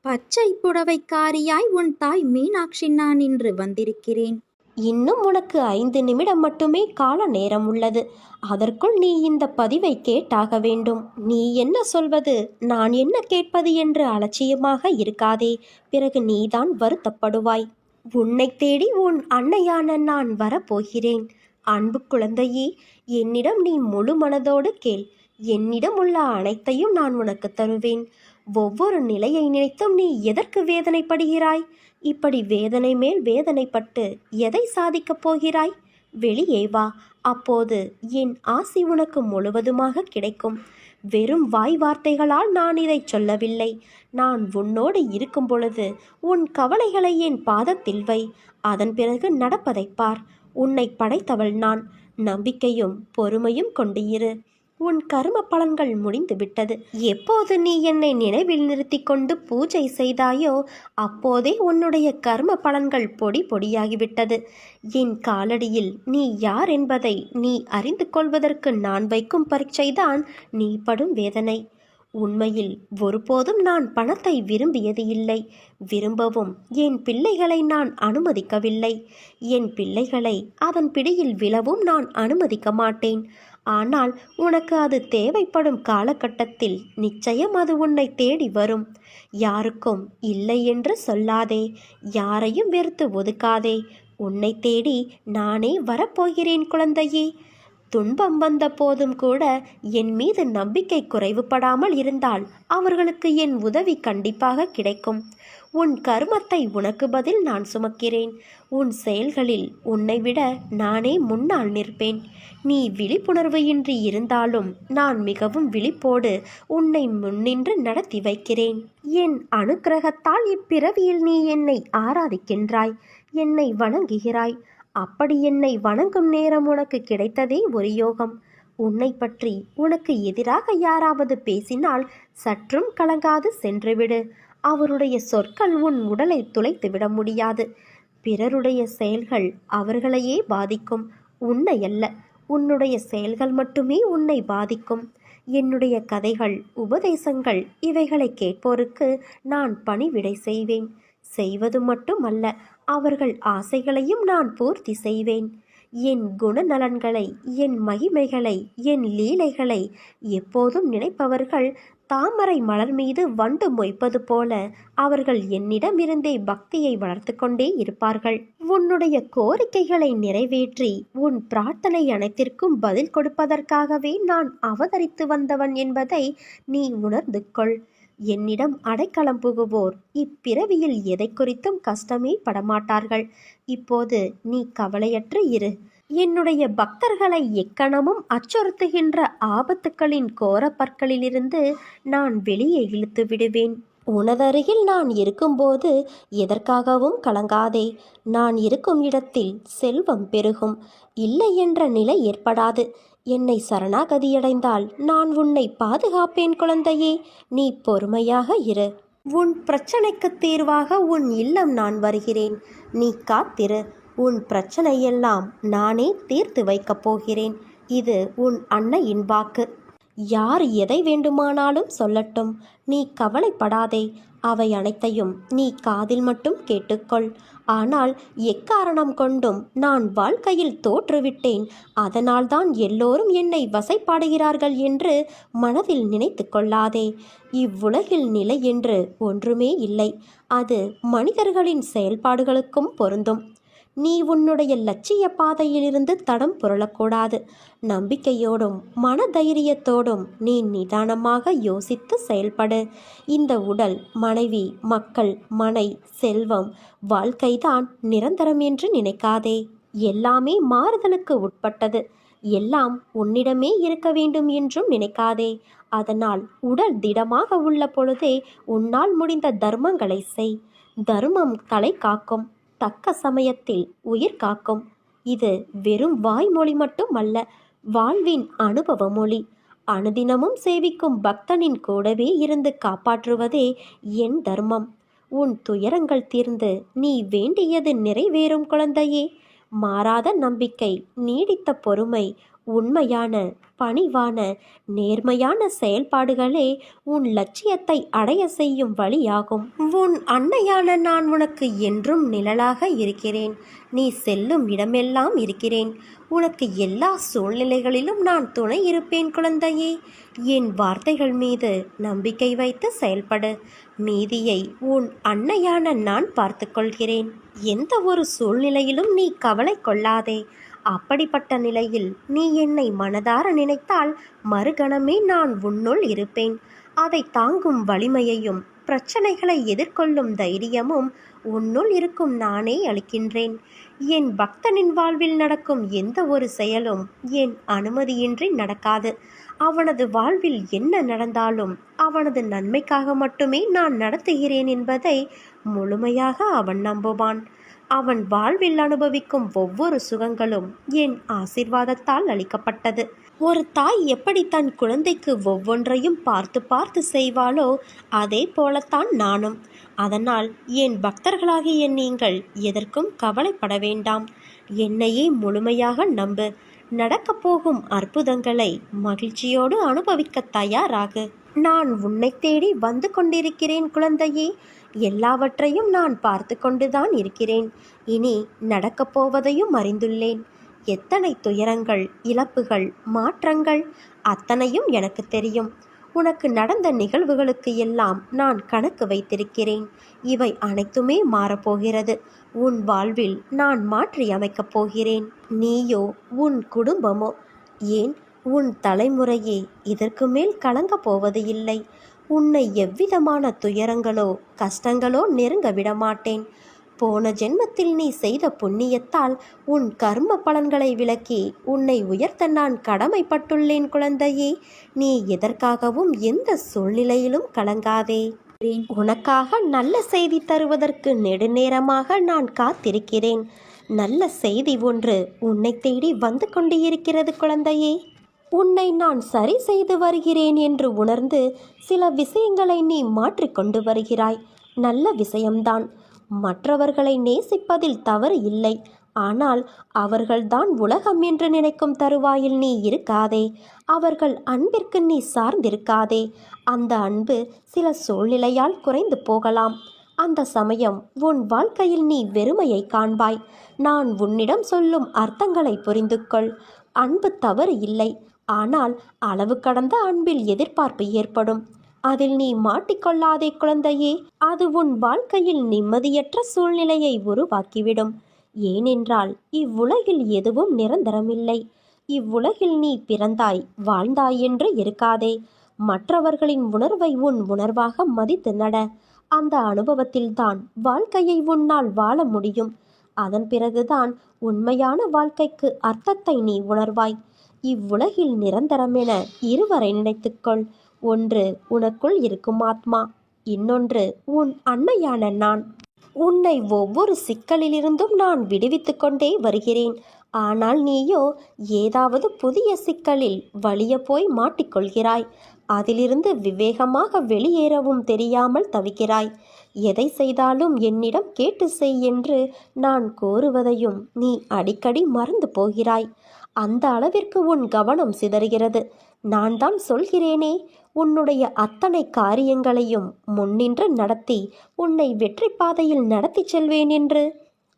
பச்சை புடவைக்காரியாய் உன் தாய் மீனாட்சி நான் இன்று வந்திருக்கிறேன். இன்னும் உனக்கு 5 நிமிடம் மட்டுமே கால நேரம் உள்ளது. அதற்குள் நீ இந்த பதிவை கேட்டாக வேண்டும். நீ என்ன சொல்வது, நான் என்ன கேட்பது என்று அலட்சியமாக இருக்காதே. பிறகு நீதான் வருத்தப்படுவாய். உன்னை தேடி உன் அன்னையான நான் வரப்போகிறேன். அன்பு குழந்தையே, என்னிடம் நீ முழு மனதோடு கேள். என்னிடம் உள்ள அனைத்தையும் நான் உனக்கு தருவேன். ஒவ்வொரு நிலையை நினைத்தும் நீ எதற்கு வேதனைப்படுகிறாய்? இப்படி வேதனை மேல் வேதனைப்பட்டு எதை சாதிக்கப் போகிறாய்? வெளியே வா, அப்போது என் ஆசி உனக்கு முழுவதுமாக கிடைக்கும். வெறும் வாய் வார்த்தைகளால் நான் இதை சொல்லவில்லை. நான் உன்னோடு இருக்கும் பொழுது உன் கவலைகளை என் பாதத்தில் வை. அதன் பிறகு நடப்பதை பார். உன்னை படைத்தவள் நான். நம்பிக்கையும் பொறுமையும் கொண்டு இரு. உன் கர்ம பலன்கள் முடிந்து விட்டது. எப்போது நீ என்னை நினைவில் நிறுத்தி கொண்டு பூஜை செய்தாயோ அப்போதே உன்னுடைய கர்ம பலன்கள் பொடி பொடியாகிவிட்டது. என் காலடியில் நீ யார் என்பதை நீ அறிந்து கொள்வதற்கு நான் வைக்கும் பரீட்சைதான் நீ படும் வேதனை. உண்மையில் ஒருபோதும் நான் பணத்தை விரும்பியது இல்லை. விரும்பவும் என் பிள்ளைகளை நான் அனுமதிக்கவில்லை. என் பிள்ளைகளை அதன் பிடியில் விழவும் நான் அனுமதிக்க மாட்டேன். ஆனால் உனக்கு அது தேவைப்படும் காலகட்டத்தில் நிச்சயம் அது உன்னை தேடி வரும். யாருக்கும் இல்லை என்று சொல்லாதே. யாரையும் வெறுத்து ஒதுக்காதே. உன்னை தேடி நானே வரப்போகிறேன் குழந்தையே. துன்பம் வந்த போதும் கூட என் மீது நம்பிக்கை குறைவுபடாமல் இருந்தால் அவர்களுக்கு என் உதவி கண்டிப்பாக கிடைக்கும். உன் கர்மத்தை உனக்கு பதில் நான் சுமக்கிறேன். உன் செயல்களில் உன்னை விட நானே முன்னால் நிற்பேன். நீ விழிப்புணர்வு இன்றி இருந்தாலும் நான் மிகவும் விழிப்போடு உன்னை முன்னின்று நடத்தி வைக்கிறேன். என் அனுக்கிரகத்தால் இப்பிறவியில் நீ என்னை ஆராதிக்கின்றாய், என்னை வணங்குகிறாய். அப்படி என்னை வணங்கும் நேரம் உனக்கு கிடைத்ததே ஒரு யோகம். உன்னை பற்றி உனக்கு எதிராக யாராவது பேசினால் சற்றும் கலங்காது சென்றுவிடு. அவருடைய சொற்கள் உன் உடலை துளைத்து விட முடியாது. பிறருடைய செயல்கள் அவர்களையே பாதிக்கும், உன்னை அல்ல. உன்னுடைய செயல்கள் மட்டுமே உன்னை பாதிக்கும். என்னுடைய கதைகள், உபதேசங்கள் இவைகளை கேட்போருக்கு நான் பணிவிடை செய்வேன். செய்வது மட்டுமல்ல, அவர்கள் ஆசைகளையும் நான் பூர்த்தி செய்வேன். என் குணநலன்களை, என் மகிமைகளை, என் லீலைகளை எப்போதும் நினைப்பவர்கள் தாமரை மலர் மீது வண்டு மொய்ப்பது போல அவர்கள் என்னிடமிருந்தே பக்தியை வளர்த்து கொண்டே இருப்பார்கள். உன்னுடைய கோரிக்கைகளை நிறைவேற்றி உன் பிரார்த்தனை அனைத்திற்கும் பதில் கொடுப்பதற்காகவே நான் அவதரித்து வந்தவன் என்பதை நீ உணர்ந்து கொள். என்னிடம் அடைக்கலம் புகுவோர் இப்பிறவியில் எதை குறித்தும் கஷ்டமே படமாட்டார்கள். இப்போது நீ கவலையற்று இரு. என்னுடைய பக்தர்களை எக்கணமும் அச்சுறுத்துகின்ற ஆபத்துக்களின் கோர பற்களிலிருந்து நான் வெளியே இழுத்து விடுவேன். உனதருகில் நான் இருக்கும்போது எதற்காகவும் கலங்காதே. நான் இருக்கும் இடத்தில் செல்வம் பெருகும். இல்லை என்ற நிலை ஏற்படாது. என்னை சரணாகதியடைந்தால் நான் உன்னை பாதுகாப்பேன் குழந்தையே. நீ பொறுமையாக இரு. உன் பிரச்சனைக்கு தீர்வாக உன் இல்லம் நான் வருகிறேன். நீ காத்திரு. உன் பிரச்சனையெல்லாம் நானே தீர்த்து வைக்கப் போகிறேன். இது உன் அன்னையின் வாக்கு. யார் எதை வேண்டுமானாலும் சொல்லட்டும், நீ கவலைப்படாதே. அவை அனைத்தையும் நீ காதில் மட்டும் கேட்டுக்கொள். ஆனால் எக்காரணம் கொண்டும் நான் வாழ்க்கையில் தோற்றுவிட்டேன், அதனால்தான் எல்லோரும் என்னை வசைப்பாடுகிறார்கள் என்று மனதில் நினைத்து கொள்ளாதே. இவ்வுலகில் நிலை என்று ஒன்றுமே இல்லை. அது மனிதர்களின் செயல்பாடுகளுக்கும் பொருந்தும். நீ உன்னுடைய லட்சிய பாதையிலிருந்து தடம் புரளக்கூடாது. நம்பிக்கையோடும் மனதைரியத்தோடும் நீ நிதானமாக யோசித்து செயல்படு. இந்த உடல், மனைவி, மக்கள், மனை, செல்வம், வாழ்க்கைதான் நிரந்தரம் என்று நினைக்காதே. எல்லாமே மாறுதலுக்கு உட்பட்டது. எல்லாம் உன்னிடமே இருக்க வேண்டும் என்றும் நினைக்காதே. அதனால் உடல் திடமாக உள்ள பொழுதே உன்னால் முடிந்த தர்மங்களை செய். தர்மம் தலை காக்கும், தக்க சமயத்தில் உயிர் காக்கும். இது வெறும் வாய்மொழி மட்டும் அல்ல, வாழ்வின் அனுபவ மொழி. அனுதினமும் சேவிக்கும் பக்தனின் கூடவே இருந்து காப்பாற்றுவதே என் தர்மம். உன் துயரங்கள் தீர்ந்து நீ வேண்டியது நிறைவேறும் குழந்தையே. மாறாத நம்பிக்கை, நீடித்த பொறுமை, உண்மையான, பணிவான, நேர்மையான செயல்பாடுகளே உன் லட்சியத்தை அடைய செய்யும் வழியாகும். உன் அன்னையான நான் உனக்கு என்றும் நிழலாக இருக்கிறேன். நீ செல்லும் இடமெல்லாம் இருக்கிறேன். உனக்கு எல்லா சூழ்நிலைகளிலும் நான் துணை இருப்பேன் குழந்தையே. என் வார்த்தைகள் மீது நம்பிக்கை வைத்து செயல்படு. மீதியை உன் அன்னையான நான் பார்த்துக்கொள்கிறேன். எந்த ஒரு சூழ்நிலையிலும் நீ கவலை கொள்ளாதே. அப்படிப்பட்ட நிலையில் நீ என்னை மனதார நினைத்தால் மறுகணமே நான் உன்னுள் இருப்பேன். அதை தாங்கும் வலிமையையும் பிரச்சனைகளை எதிர்கொள்ளும் தைரியமும் உன்னுள் இருக்கும் நானே அளிக்கின்றேன். என் பக்தனின் வாழ்வில் நடக்கும் எந்த ஒரு செயலும் என் அனுமதியின்றி நடக்காது. அவனது வாழ்வில் என்ன நடந்தாலும் அவனது நன்மைக்காக மட்டுமே நான் நடத்துகிறேன் என்பதை முழுமையாக அவன் நம்புவான். அவன் வாழ்வில் அனுபவிக்கும் ஒவ்வொரு சுகங்களும் என் ஆசீர்வாதத்தால் அளிக்கப்பட்டது. ஒரு தாய் எப்படி தன் குழந்தைக்கு ஒவ்வொன்றையும் பார்த்து பார்த்து செய்வாளோ அதே போலத்தான் நானும். அதனால் என் பக்தர்களாகிய நீங்கள் எதற்கும் கவலைப்பட வேண்டாம். என்னையே முழுமையாக நம்பு. நடக்கப் போகும் அற்புதங்களை மகிழ்ச்சியோடு அனுபவிக்க தயாராகு. நான் உன்னை தேடி வந்து கொண்டிருக்கிறேன் குழந்தையே. எல்லாவற்றையும் நான் பார்த்து கொண்டுதான் இருக்கிறேன். இனி நடக்கப் போவதையும் அறிந்துள்ளேன். எத்தனை துயரங்கள், இழப்புகள், மாற்றங்கள் அத்தனையும் எனக்கு தெரியும். உனக்கு நடந்த நிகழ்வுகளுக்கு எல்லாம் நான் கணக்கு வைத்திருக்கிறேன். இவை அனைத்துமே மாறப்போகிறது. உன் வாழ்வில் நான் மாற்றி அமைக்கப் போகிறேன். நீயோ உன் குடும்பமோ, ஏன் உன் தலைமுறையே இதற்கு மேல் கலங்கப் போவது இல்லை. உன்னை எவ்விதமான துயரங்களோ கஷ்டங்களோ நெருங்க விடமாட்டேன். போன ஜென்மத்தில் நீ செய்த புண்ணியத்தால் உன் கர்ம பலன்களை விலக்கி உன்னை உயர்த்த நான் கடமைப்பட்டுள்ளேன் குழந்தையே. நீ எதற்காகவும் எந்த சூழ்நிலையிலும் கலங்காதே. உனக்காக நல்ல செய்தி தருவதற்கு நெடுநேரமாக நான் காத்திருக்கிறேன். நல்ல செய்தி ஒன்று உன்னை தேடி வந்து கொண்டு இருக்கிறது குழந்தையே. உன்னை நான் சரி செய்து வருகிறேன் என்று உணர்ந்து சில விஷயங்களை நீ மாற்றிக்கொண்டு வருகிறாய். நல்ல விஷயம்தான். மற்றவர்களை நேசிப்பதில் தவறு இல்லை. ஆனால் அவர்கள்தான் உலகம் என்று நினைக்கும் தருவாயில் நீ இருக்காதே. அவர்கள் அன்பிற்கு நீ சார்ந்திருக்காதே. அந்த அன்பு சில சூழ்நிலையால் குறைந்து போகலாம். அந்த சமயம் உன் வாழ்க்கையில் நீ வெறுமையை காண்பாய். நான் உன்னிடம் சொல்லும் அர்த்தங்களை புரிந்து கொள். அன்பு தவறு இல்லை. ஆனால் அளவு கடந்த அன்பில் எதிர்பார்ப்பு ஏற்படும். அதில் நீ மாட்டிக்கொள்ளாதே குழந்தையே. அது உன் வாழ்க்கையில் நிம்மதியற்ற சூழ்நிலையை உருவாக்கிவிடும். ஏனென்றால் இவ்வுலகில் எதுவும் நிரந்தரமில்லை. இவ்வுலகில் நீ பிறந்தாய், வாழ்ந்தாய் என்று இருக்காதே. மற்றவர்களின் உணர்வை உன் உணர்வாக மதித்து நட. அந்த அனுபவத்தில்தான் வாழ்க்கையை உன்னால் வாழ முடியும். அதன் பிறகுதான் உண்மையான வாழ்க்கைக்கு அர்த்தத்தை நீ உணர்வாய். இவ்வுலகில் நிரந்தரமென இருவரை நினைத்துக்கொள். ஒன்று உனக்குள் இருக்கும் ஆத்மா, இன்னொன்று உன் அன்னையான நான். உன்னை ஒவ்வொரு சிக்கலிலிருந்தும் நான் விடுவித்து கொண்டே வருகிறேன். ஆனால் நீயோ ஏதாவது புதிய சிக்கலில் வலிய போய் மாட்டிக்கொள்கிறாய். அதிலிருந்து விவேகமாக வெளியேறவும் தெரியாமல் தவிக்கிறாய். எதை செய்தாலும் என்னிடம் கேட்டு செய் என்று நான் கோருவதையும் நீ அடிக்கடி மறந்து போகிறாய். அந்த அளவிற்கு உன் கவனம் சிதறுகிறது. நான் தான் சொல்கிறேனே, உன்னுடைய அத்தனை காரியங்களையும் முன்னின்று நடத்தி உன்னை வெற்றி பாதையில் நடத்தி செல்வேன் என்று.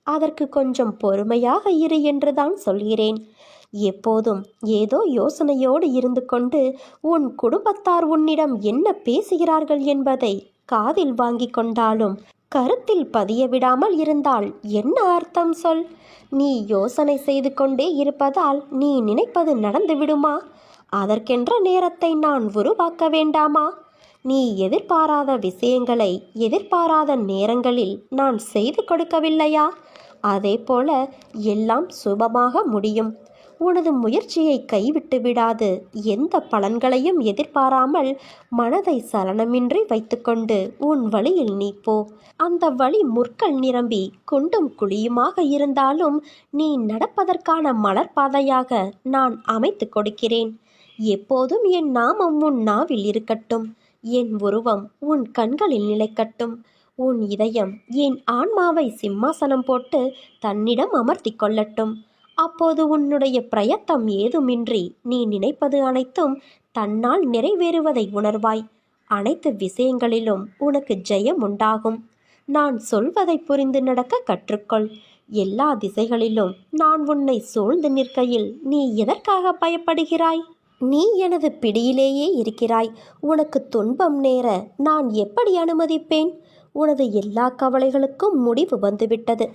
அதற்கு கொஞ்சம் பொறுமையாக இரு என்றுதான் சொல்கிறேன். எப்போதும் ஏதோ யோசனையோடு இருந்து கொண்டு உன் குடும்பத்தார் உன்னிடம் என்ன பேசுகிறார்கள் என்பதை காதில் வாங்கி கொண்டாலும் கருத்தில் பதிய விடாமல் இருந்தால் என்ன அர்த்தம் சொல்? நீ யோசனை செய்து கொண்டே இருப்பதால் நீ நினைப்பது நடந்து விடுமா? அதற்கென்ற நேரத்தை நான் உருவாக்க வேண்டாமா? நீ எதிர்பாராத விஷயங்களை எதிர்பாராத நேரங்களில் நான் செய்து கொடுக்கவில்லையா? அதே போல எல்லாம் சுபமாக முடியும். உனது முயற்சியை கைவிட்டு விடாது. எந்த பலன்களையும் எதிர்பாராமல் மனதை சலனமின்றி வைத்துக்கொண்டு உன் வழியில் நீ போ. அந்த வழி முற்கள் நிரம்பி குண்டும் குழியுமாக இருந்தாலும் நீ நடப்பதற்கான மலர்பாதையாக நான் அமைத்து கொடுக்கிறேன். எப்போதும் என் நாமம் உன் நாவில் இருக்கட்டும். என் உருவம் உன் கண்களில் நிலைக்கட்டும். உன் இதயம் என் ஆன்மாவை சிம்மாசனம் போட்டு தன்னிடம் அமர்த்தி கொள்ளட்டும். அப்போது உன்னுடைய பிரயத்தம் ஏதுமின்றி நீ நினைப்பது அனைத்தும் தன்னால் நிறைவேறுவதை உணர்வாய். அனைத்து விஷயங்களிலும் உனக்கு ஜெயம் உண்டாகும். நான் சொல்வதை புரிந்து நடக்க கற்றுக்கொள். எல்லா திசைகளிலும் நான் உன்னை சூழ்ந்து நிற்கையில் நீ எதற்காக பயப்படுகிறாய்? நீ எனது பிடியிலேயே இருக்கிறாய். உனக்கு துன்பம் நேர நான் எப்படி அனுமதிப்பேன்? உனது எல்லா கவலைகளுக்கும் முடிவு வந்துவிட்டது.